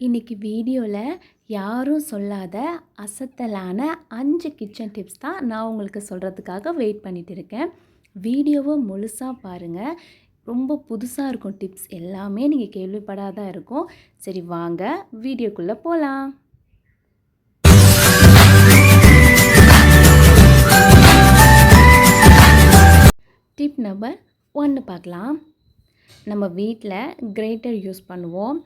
இன்றைக்கி வீடியோவில் யாரும் சொல்லாத அசத்தலான 5 கிச்சன் டிப்ஸ் தான் நான் உங்களுக்கு சொல்கிறதுக்காக வெயிட் பண்ணிட்டு இருக்கேன். வீடியோவை முழுசாக பாருங்கள். ரொம்ப புதுசாக இருக்கும். டிப்ஸ் எல்லாமே நீங்கள் கேள்விப்படாத இருக்கும். சரி வாங்க வீடியோக்குள்ளே போகலாம். டிப் நம்பர் 1 பார்க்கலாம். நம்ம வீட்டில் கிரேட்டர் யூஸ் பண்ணுவோம்.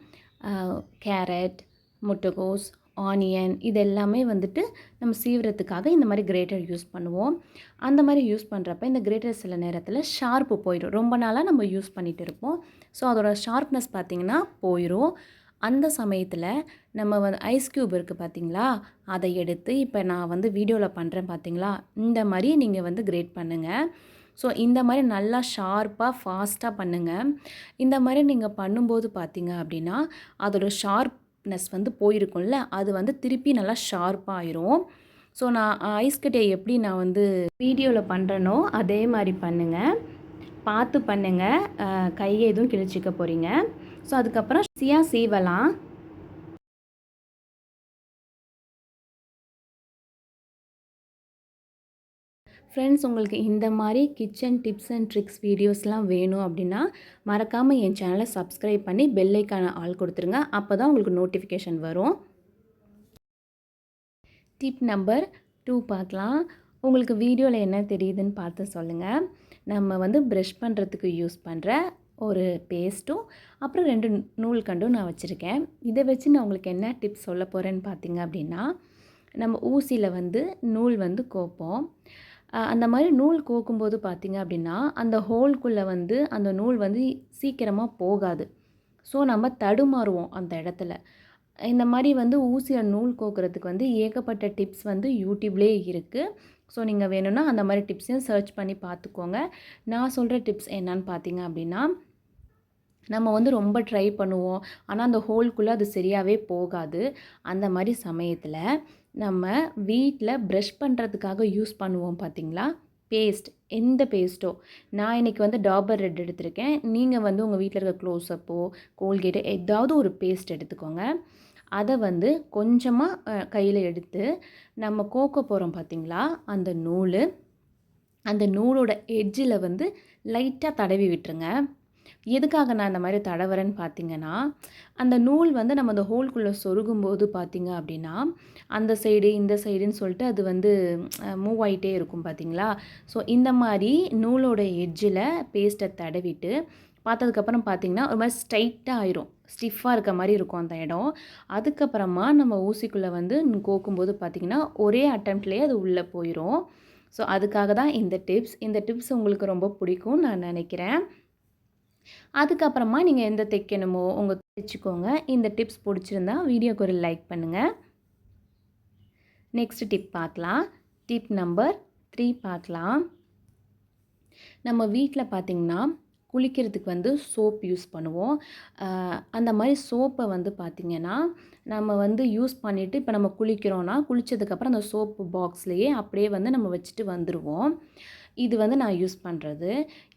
கேரட், முட்டைகோஸ், ஆனியன் இது எல்லாமே வந்துட்டு நம்ம சீவுறதுக்காக இந்த மாதிரி கிரேட்டர் யூஸ் பண்ணுவோம். அந்த மாதிரி யூஸ் பண்ணுறப்ப இந்த கிரேட்டர் சில நேரத்தில் ஷார்ப்பு போயிடும். ரொம்ப நாளாக நம்ம யூஸ் பண்ணிகிட்டு இருப்போம். ஸோ அதோட ஷார்ப்னஸ் பார்த்திங்கன்னா போயிடும். அந்த சமயத்தில் நம்ம வந்து ஐஸ் க்யூப் இருக்குது பார்த்திங்களா, அதை எடுத்து இப்போ நான் வந்து வீடியோவில் பண்ணுறேன் பார்த்திங்களா, இந்த மாதிரி நீங்கள் வந்து கிரேட் பண்ணுங்கள். ஸோ இந்த மாதிரி நல்லா ஷார்ப்பாக ஃபாஸ்ட்டாக பண்ணுங்கள். இந்த மாதிரி நீங்கள் பண்ணும்போது பார்த்தீங்க அப்படின்னா அதோட ஷார்ப்னஸ் வந்து போயிருக்கும்ல, அது வந்து திருப்பி நல்லா ஷார்ப்பாக ஆயிரும். ஸோ நான் ஐஸ் கட்டியை எப்படி நான் வந்து வீடியோவில் பண்ணுறேனோ அதே மாதிரி பண்ணுங்கள். பார்த்து பண்ணுங்கள், கையை எதுவும் கிழிச்சிக்க போகிறீங்க. ஸோ அதுக்கப்புறம் ஈஸியாக சீவலாம். ஃப்ரெண்ட்ஸ், உங்களுக்கு இந்த மாதிரி கிச்சன் டிப்ஸ் அண்ட் ட்ரிக்ஸ் வீடியோஸ்லாம் வேணும் அப்படின்னா மறக்காமல் என் சேனலை சப்ஸ்கிரைப் பண்ணி பெல் ஐக்கான ஆல் கொடுத்துருங்க. அப்போ தான் உங்களுக்கு நோட்டிஃபிகேஷன் வரும். டிப் நம்பர் 2 பார்க்கலாம். உங்களுக்கு வீடியோவில் என்ன தெரியுதுன்னு பார்த்து சொல்லுங்கள். நம்ம வந்து ப்ரஷ் பண்ணுறதுக்கு யூஸ் பண்ணுற ஒரு பேஸ்ட்டும் அப்புறம் 2 நூல்கண்டும் நான் வச்சுருக்கேன். இதை வச்சு நான் உங்களுக்கு என்ன டிப்ஸ் சொல்ல போகிறேன்னு பார்த்தீங்க அப்படின்னா, நம்ம ஊசியில் வந்து நூல் வந்து கோப்போம். அந்த மாதிரி நூல் கோக்கும்போது பார்த்திங்க அப்படின்னா அந்த ஹோல்குள்ளே வந்து அந்த நூல் வந்து சீக்கிரமாக போகாது. ஸோ நம்ம தடுமாறுவோம் அந்த இடத்துல. இந்த மாதிரி வந்து ஊசியில் நூல் கோக்குறதுக்கு வந்து ஏகப்பட்ட டிப்ஸ் வந்து யூடியூப்லேயே இருக்குது. ஸோ நீங்கள் வேணும்னா அந்த மாதிரி டிப்ஸையும் சர்ச் பண்ணி பார்த்துக்கோங்க. நான் சொல்கிற டிப்ஸ் என்னன்னு பார்த்தீங்க அப்படின்னா, நம்ம வந்து ரொம்ப ட்ரை பண்ணுவோம், ஆனால் அந்த ஹோல்குள்ளே அது சரியாகவே போகாது. அந்த மாதிரி சமயத்தில் நம்ம வீட்டில் ப்ரஷ் பண்ணுறதுக்காக யூஸ் பண்ணுவோம் பார்த்திங்களா, பேஸ்ட். எந்த பேஸ்ட்டோ, நான் இன்றைக்கி வந்து டாபர் ரெட் எடுத்திருக்கேன். நீங்கள் வந்து உங்கள் வீட்டில் இருக்க க்ளோஸ்அப்போ கோல்கேட்டோ ஏதாவது ஒரு பேஸ்ட் எடுத்துக்கோங்க. அதை வந்து கொஞ்சமாக கையில் எடுத்து நம்ம கோக்க போகிறோம் பார்த்திங்களா, அந்த நூலோட எட்ஜில் வந்து லைட்டாக தடவி விட்டுருங்க. எதுக்காக நான் இந்த மாதிரி தடவுறேன்னு பார்த்தீங்கன்னா, அந்த நூல் வந்து நம்ம அந்த ஹோல்குள்ளே சொருகும்போது பார்த்தீங்க அப்படின்னா அந்த சைடு இந்த சைடுன்னு சொல்லிட்டு அது வந்து மூவ் ஆகிட்டே இருக்கும் பார்த்தீங்களா. ஸோ இந்த மாதிரி நூலோட எட்ஜில் பேஸ்ட்டை தடவிட்டு பார்த்ததுக்கப்புறம் பார்த்திங்கன்னா ஒரு மாதிரி ஸ்ட்ரைட்டாக ஆயிரும், ஸ்டிஃபாக இருக்க மாதிரி இருக்கும் அந்த இடம். அதுக்கப்புறமா நம்ம ஊசிக்குள்ளே வந்து கோக்கும்போது பார்த்திங்கன்னா ஒரே அட்டம்ப்ட்லேயே அது உள்ளே போயிடும். ஸோ அதுக்காக தான் இந்த டிப்ஸ் உங்களுக்கு ரொம்ப பிடிக்கும்னு நான் நினைக்கிறேன். அதுக்கப்புறமா நீங்கள் எந்த தைக்கணுமோ உங்கள் தைச்சிக்கோங்க. இந்த டிப்ஸ் பிடிச்சிருந்தா வீடியோக்கு ஒரு லைக் பண்ணுங்கள். நெக்ஸ்ட் டிப் பார்க்கலாம். டிப் நம்பர் 3 பார்க்கலாம். நம்ம வீட்டில் பார்த்திங்கன்னா குளிக்கிறதுக்கு வந்து சோப் யூஸ் பண்ணுவோம். அந்த மாதிரி சோப்பை வந்து பார்த்திங்கன்னா நம்ம வந்து யூஸ் பண்ணிவிட்டு இப்போ நம்ம குளிக்கிறோன்னா குளித்ததுக்கப்புறம் அந்த சோப்பு பாக்ஸ்லேயே அப்படியே வந்து நம்ம வச்சுட்டு வந்துடுவோம். இது வந்து நான் யூஸ் பண்ணுறது.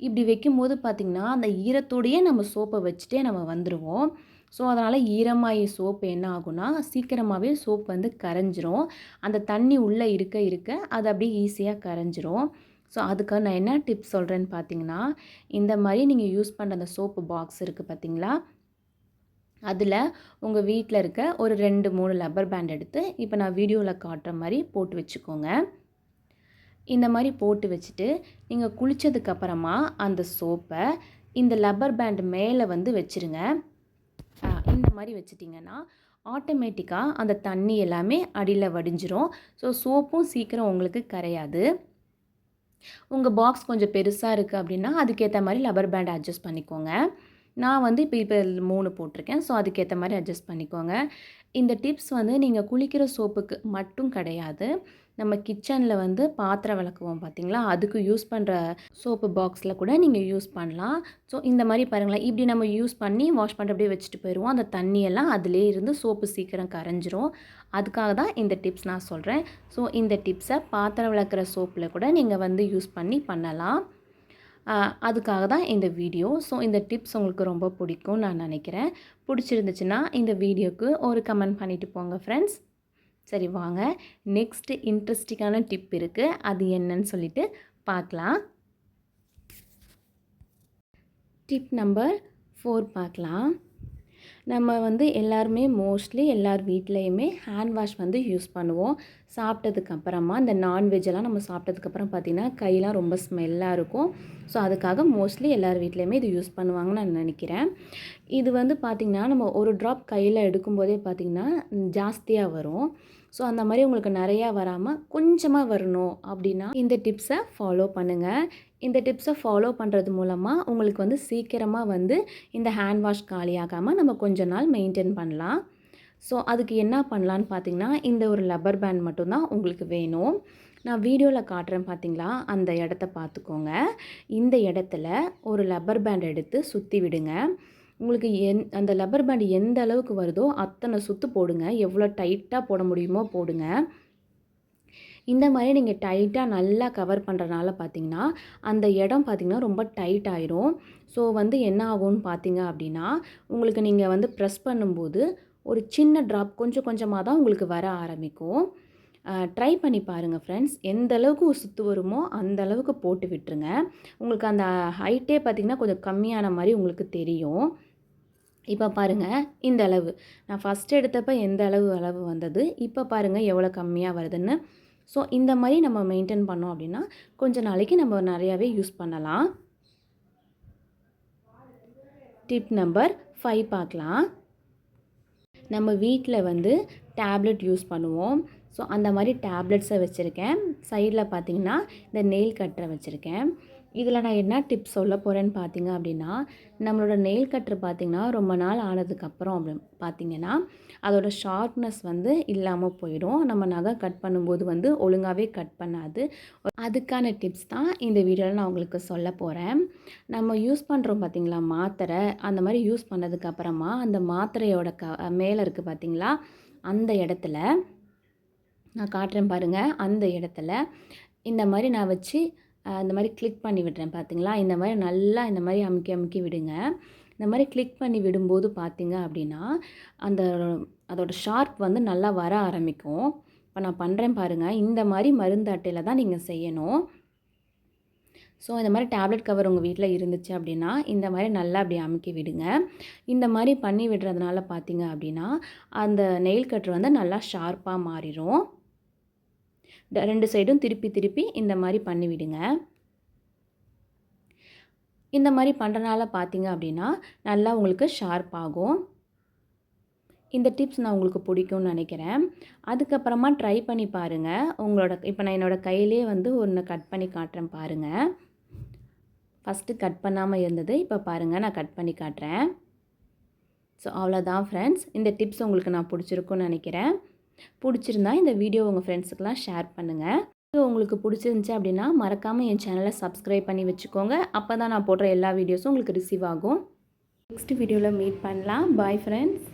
இப்படி வைக்கும்போது பார்த்திங்கன்னா அந்த ஈரத்தோடையே நம்ம சோப்பை வச்சுட்டே நம்ம வந்துடுவோம். ஸோ அதனால் ஈரமாகி சோப்பு என்ன ஆகும்னா சீக்கிரமாகவே சோப் வந்து கரைஞ்சிரும். அந்த தண்ணி உள்ளே இருக்க அது அப்படியே ஈஸியாக கரைஞ்சிரும். ஸோ அதுக்காக நான் என்ன டிப்ஸ் சொல்கிறேன்னு பார்த்தீங்கன்னா, இந்த மாதிரி நீங்கள் யூஸ் பண்ணுற அந்த சோப்பு பாக்ஸ் இருக்குது பார்த்தீங்களா, அதில் உங்கள் வீட்டில் இருக்க ஒரு 2, 3 லப்பர் பேண்ட் எடுத்து இப்போ நான் வீடியோவில் காட்டுற மாதிரி போட்டு வச்சுக்கோங்க. இந்த மாதிரி போட்டு வச்சுட்டு நீங்கள் குளித்ததுக்கப்புறமா அந்த சோப்பை இந்த லப்பர் பேண்ட் மேலே வந்து வச்சுருங்க. இந்த மாதிரி வச்சிட்டிங்கன்னா ஆட்டோமேட்டிக்காக அந்த தண்ணி எல்லாமே அடியில் வடிஞ்சிரும். ஸோ சோப்பும் சீக்கிரம் உங்களுக்கு கரையாது. உங்கள் பாக்ஸ் கொஞ்சம் பெருசாக இருக்குது அப்படின்னா அதுக்கேற்ற மாதிரி லப்பர் பேண்ட் அட்ஜஸ்ட் பண்ணிக்கோங்க. நான் வந்து இப்போ 3 போட்டிருக்கேன். ஸோ அதுக்கேற்ற மாதிரி அட்ஜஸ்ட் பண்ணிக்கோங்க. இந்த டிப்ஸ் வந்து நீங்கள் குளிக்கிற சோப்புக்கு மட்டும் கிடையாது, நம்ம கிச்சனில் வந்து பாத்திரம் விளக்குவோம் பார்த்திங்களா, அதுக்கு யூஸ் பண்ணுற சோப்பு பாக்ஸில் கூட நீங்கள் யூஸ் பண்ணலாம். ஸோ இந்த மாதிரி பாருங்களேன், இப்படி நம்ம யூஸ் பண்ணி வாஷ் பண்ணிட்டு அப்படியே வச்சுட்டு போயிடுவோம். அந்த தண்ணியெல்லாம் அதிலே இருந்து சோப்பு சீக்கிரம் கரைஞ்சிரும். அதுக்காக தான் இந்த டிப்ஸ் நான் சொல்கிறேன். ஸோ இந்த டிப்ஸை பாத்திரம் விளக்குற சோப்பில் கூட நீங்கள் வந்து யூஸ் பண்ணலாம். அதுக்காக தான் இந்த வீடியோ. ஸோ இந்த டிப்ஸ் உங்களுக்கு ரொம்ப பிடிக்கும்னு நான் நினைக்கிறேன். பிடிச்சிருந்துச்சுன்னா இந்த வீடியோக்கு ஒரு கமெண்ட் பண்ணிவிட்டு போங்க ஃப்ரெண்ட்ஸ். சரி வாங்க, நெக்ஸ்ட்டு இன்ட்ரெஸ்டிங்கான டிப் இருக்குது, அது என்னன்னு சொல்லிட்டு பார்க்கலாம். டிப் நம்பர் 4 பார்க்கலாம். நம்ம வந்து எல்லாருமே மோஸ்ட்லி எல்லார் வீட்லேயுமே ஹேண்ட் வாஷ் வந்து யூஸ் பண்ணுவோம். சாப்பிட்டதுக்கப்புறமா இந்த நான்வெஜ்ஜெல்லாம் நம்ம சாப்பிட்டதுக்கப்புறம் பார்த்திங்கன்னா கையெலாம் ரொம்ப ஸ்மெல்லாக இருக்கும். ஸோ அதுக்காக மோஸ்ட்லி எல்லார் வீட்லேயுமே இது யூஸ் பண்ணுவாங்கன்னு நான் நினைக்கிறேன். இது வந்து பார்த்திங்கன்னா நம்ம ஒரு ட்ராப் கையில் எடுக்கும்போதே பார்த்திங்கன்னா ஜாஸ்தியாக வரும். ஸோ அந்த மாதிரி உங்களுக்கு நிறையா வராமல் கொஞ்சமாக வரணும் அப்படின்னா இந்த டிப்ஸை ஃபாலோ பண்ணுங்கள். இந்த டிப்ஸை ஃபாலோ பண்ணுறது மூலமாக உங்களுக்கு வந்து சீக்கிரமாக வந்து இந்த ஹேண்ட் வாஷ் காலியாகாமல் நம்ம கொஞ்ச நாள் மெயின்டைன் பண்ணலாம். ஸோ அதுக்கு என்ன பண்ணலான்னு பார்த்தீங்கன்னா, இந்த ஒரு லப்பர் பேண்ட் மட்டும்தான் உங்களுக்கு வேணும். நான் வீடியோவில் காட்டுறேன் பார்த்தீங்களா, அந்த இடத்த பார்த்துக்கோங்க. இந்த இடத்துல ஒரு லப்பர் பேண்ட் எடுத்து சுற்றி விடுங்க. உங்களுக்கு அந்த லப்பர் பேண்ட் எந்த அளவுக்கு வருதோ அத்தனை சுற்று போடுங்க. எவ்வளோ டைட்டாக போட முடியுமோ போடுங்க. இந்த மாதிரி நீங்கள் டைட்டாக நல்லா கவர் பண்ணுறனால பார்த்தீங்கன்னா அந்த இடம் பார்த்திங்கன்னா ரொம்ப டைட் ஆயிரும். ஸோ வந்து என்ன ஆகும்னு பார்த்தீங்க அப்படின்னா, உங்களுக்கு நீங்கள் வந்து ப்ரெஸ் பண்ணும்போது ஒரு சின்ன ட்ராப் கொஞ்சம் கொஞ்சமாக தான் உங்களுக்கு வர ஆரம்பிக்கும். ட்ரை பண்ணி பாருங்கள் ஃப்ரெண்ட்ஸ். எந்த அளவுக்கு சுற்று வருமோ அந்த அளவுக்கு போட்டு விட்டுருங்க. உங்களுக்கு அந்த ஹைட்டே பார்த்திங்கன்னா கொஞ்சம் கம்மியான மாதிரி உங்களுக்கு தெரியும். இப்போ பாருங்கள், இந்த அளவு நான் ஃபஸ்ட் எடுத்தப்போ எந்த அளவு வந்தது, இப்போ பாருங்கள் எவ்வளோ கம்மியாக வருதுன்னு. ஸோ இந்த மாதிரி நம்ம மெயின்டைன் பண்ணோம் அப்படின்னா கொஞ்ச நாளைக்கு நம்ம நிறையாவே யூஸ் பண்ணலாம். டிப் நம்பர் 5 பார்க்கலாம். நம்ம வீட்டில் வந்து டேப்லெட் யூஸ் பண்ணுவோம். ஸோ அந்த மாதிரி டேப்லெட்ஸை வச்சுருக்கேன். சைடில் பார்த்திங்கன்னா இந்த நெயில் கட்டரை வச்சுருக்கேன். இதில் நான் என்ன டிப்ஸ் சொல்ல போகிறேன்னு பார்த்தீங்க அப்படின்னா, நம்மளோட நெயில் கட்டர் பார்த்திங்கன்னா ரொம்ப நாள் ஆனதுக்கப்புறம் பார்த்திங்கன்னா அதோட ஷார்ப்னஸ் வந்து இல்லாமல் போயிடும். நம்ம நகை கட் பண்ணும்போது வந்து ஒழுங்காகவே கட் பண்ணாது. அதுக்கான டிப்ஸ் தான் இந்த வீடியோவில் நான் உங்களுக்கு சொல்ல போகிறேன். நம்ம யூஸ் பண்ணுறோம் பார்த்திங்களா மாத்திரை, அந்த மாதிரி யூஸ் பண்ணதுக்கப்புறமா அந்த மாத்திரையோட மேலே இருக்குது பார்த்திங்களா, அந்த இடத்துல நான் காட்டுறேன் பாருங்கள். அந்த இடத்துல இந்த மாதிரி நான் வச்சு இந்த மாதிரி கிளிக் பண்ணி விடுறேன் பார்த்திங்களா. இந்த மாதிரி நல்லா இந்த மாதிரி அமுக்கி அமுக்கி விடுங்க. இந்த மாதிரி கிளிக் பண்ணி விடும்போது பார்த்திங்க அப்படின்னா அதோட ஷார்ப் வந்து நல்லா வர ஆரம்பிக்கும். இப்போ நான் பண்ணுறேன் பாருங்கள். இந்த மாதிரி மருந்து அட்டையில் தான் நீங்கள் செய்யணும். ஸோ இந்த மாதிரி டேப்லெட் கவர் உங்கள் வீட்டில் இருந்துச்சு அப்படின்னா இந்த மாதிரி நல்லா அப்படி அமுக்கி விடுங்க. இந்த மாதிரி பண்ணி விடுறதுனால பார்த்திங்க அப்படின்னா அந்த நெயில் கட்டர் வந்து நல்லா ஷார்ப்பாக மாறிடும். 2 சைடும் திருப்பி திருப்பி இந்த மாதிரி பண்ணி விடுங்க. இந்த மாதிரி பண்ணுறனால பார்த்தீங்க அப்படின்னா நல்லா உங்களுக்கு ஷார்ப் ஆகும். இந்த டிப்ஸ் நான் உங்களுக்கு பிடிக்கும்னு நினைக்கிறேன். அதுக்கப்புறமா ட்ரை பண்ணி பாருங்கள். இப்போ நான் என்னோடய கையிலே வந்து ஒன்று கட் பண்ணி காட்டுறேன் பாருங்கள். ஃபஸ்ட்டு கட் பண்ணாமல் இருந்தது, இப்போ பாருங்கள் நான் கட் பண்ணி காட்டுறேன். ஸோ அவ்வளோதான் ஃப்ரெண்ட்ஸ். இந்த டிப்ஸ் உங்களுக்கு நான் பிடிச்சிருக்குன்னு நினைக்கிறேன். பிடிச்சிருந்தா இந்த வீடியோ உங்கள் ஃப்ரெண்ட்ஸுக்கெலாம் ஷேர் பண்ணுங்கள். உங்களுக்கு பிடிச்சிருந்துச்சி அப்படின்னா மறக்காமல் என் சேனலை சப்ஸ்கிரைப் பண்ணி வச்சுக்கோங்க. அப்போ தான் நான் போடுற எல்லா வீடியோஸும் உங்களுக்கு ரிசீவ் ஆகும். நெக்ஸ்ட் வீடியோவில் மீட் பண்ணலாம். Bye friends.